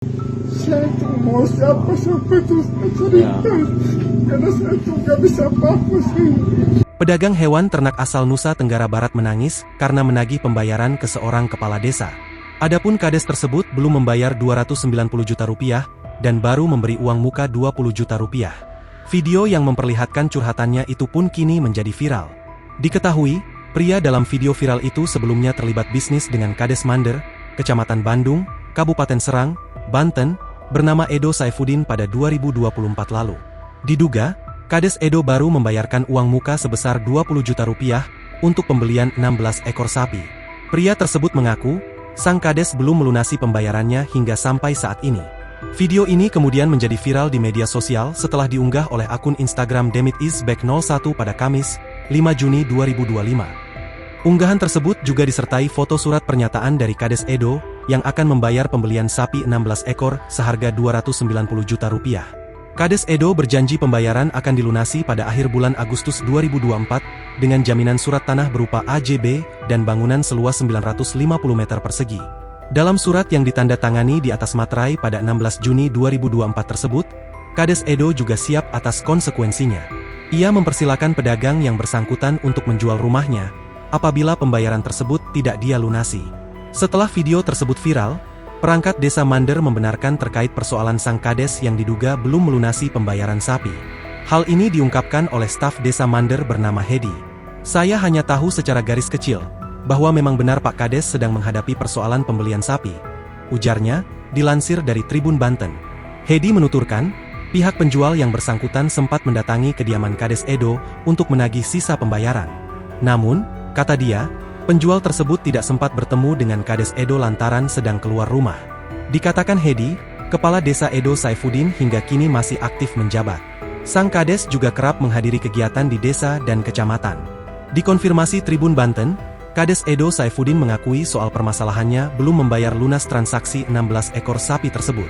Saya tuh mau siapa-siapa terus cerita, karena saya tuh gak bisa apa-apa sih. Pedagang hewan ternak asal Nusa Tenggara Barat menangis karena menagih pembayaran ke seorang kepala desa. Adapun kades tersebut belum membayar 290 juta rupiah dan baru memberi uang muka 20 juta rupiah. Video yang memperlihatkan curhatannya itu pun kini menjadi viral. Diketahui, pria dalam video viral itu sebelumnya terlibat bisnis dengan Kades Mander, Kecamatan Bandung, Kabupaten Serang, Banten, bernama Edo Saifuddin pada 2024 lalu. Diduga, Kades Edo baru membayarkan uang muka sebesar 20 juta rupiah untuk pembelian 16 ekor sapi. Pria tersebut mengaku, sang Kades belum melunasi pembayarannya hingga sampai saat ini. Video ini kemudian menjadi viral di media sosial setelah diunggah oleh akun Instagram Demitizback01 pada Kamis, 5 Juni 2025. Unggahan tersebut juga disertai foto surat pernyataan dari Kades Edo yang akan membayar pembelian sapi 16 ekor seharga 290 juta rupiah. Kades Edo berjanji pembayaran akan dilunasi pada akhir bulan Agustus 2024 dengan jaminan surat tanah berupa AJB dan bangunan seluas 950 meter persegi. Dalam surat yang ditandatangani di atas materai pada 16 Juni 2024 tersebut, Kades Edo juga siap atas konsekuensinya. Ia mempersilakan pedagang yang bersangkutan untuk menjual rumahnya apabila pembayaran tersebut tidak dia lunasi. Setelah video tersebut viral, perangkat desa Mander membenarkan terkait persoalan sang Kades yang diduga belum melunasi pembayaran sapi. Hal ini diungkapkan oleh staf desa Mander bernama Hedi. Saya hanya tahu secara garis kecil, bahwa memang benar Pak Kades sedang menghadapi persoalan pembelian sapi. Ujarnya, dilansir dari Tribun Banten. Hedi menuturkan, pihak penjual yang bersangkutan sempat mendatangi kediaman Kades Edo untuk menagih sisa pembayaran. Namun, kata dia, penjual tersebut tidak sempat bertemu dengan Kades Edo lantaran sedang keluar rumah. Dikatakan Hedi, kepala desa Edo Saifuddin hingga kini masih aktif menjabat. Sang Kades juga kerap menghadiri kegiatan di desa dan kecamatan. Dikonfirmasi Tribun Banten, Kades Edo Saifuddin mengakui soal permasalahannya belum membayar lunas transaksi 16 ekor sapi tersebut.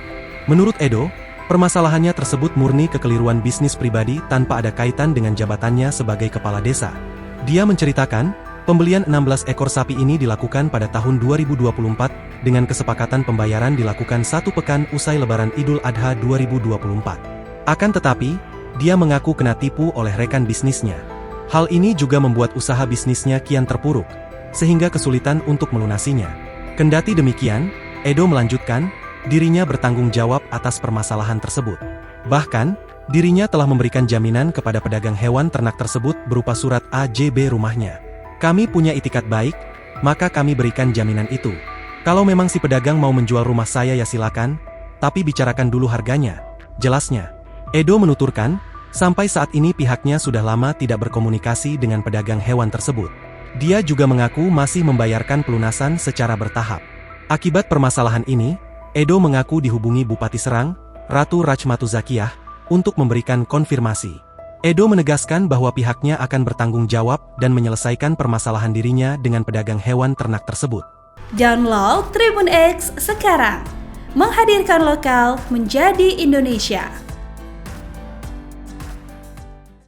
Menurut Edo, permasalahannya tersebut murni kekeliruan bisnis pribadi tanpa ada kaitan dengan jabatannya sebagai kepala desa. Dia menceritakan, pembelian 16 ekor sapi ini dilakukan pada tahun 2024, dengan kesepakatan pembayaran dilakukan 1 pekan usai Lebaran Idul Adha 2024. Akan tetapi, dia mengaku kena tipu oleh rekan bisnisnya. Hal ini juga membuat usaha bisnisnya kian terpuruk, sehingga kesulitan untuk melunasinya. Kendati demikian, Edo melanjutkan, dirinya bertanggung jawab atas permasalahan tersebut. Bahkan, dirinya telah memberikan jaminan kepada pedagang hewan ternak tersebut berupa surat AJB rumahnya. Kami punya itikat baik, maka kami berikan jaminan itu. Kalau memang si pedagang mau menjual rumah saya ya silakan, tapi bicarakan dulu harganya, jelasnya. Edo menuturkan, sampai saat ini pihaknya sudah lama tidak berkomunikasi dengan pedagang hewan tersebut. Dia juga mengaku masih membayarkan pelunasan secara bertahap. Akibat permasalahan ini, Edo mengaku dihubungi Bupati Serang, Ratu Rachmatu Zakiyah, untuk memberikan konfirmasi. Edo menegaskan bahwa pihaknya akan bertanggung jawab dan menyelesaikan permasalahan dirinya dengan pedagang hewan ternak tersebut. Download Tribun X sekarang, menghadirkan lokal menjadi Indonesia.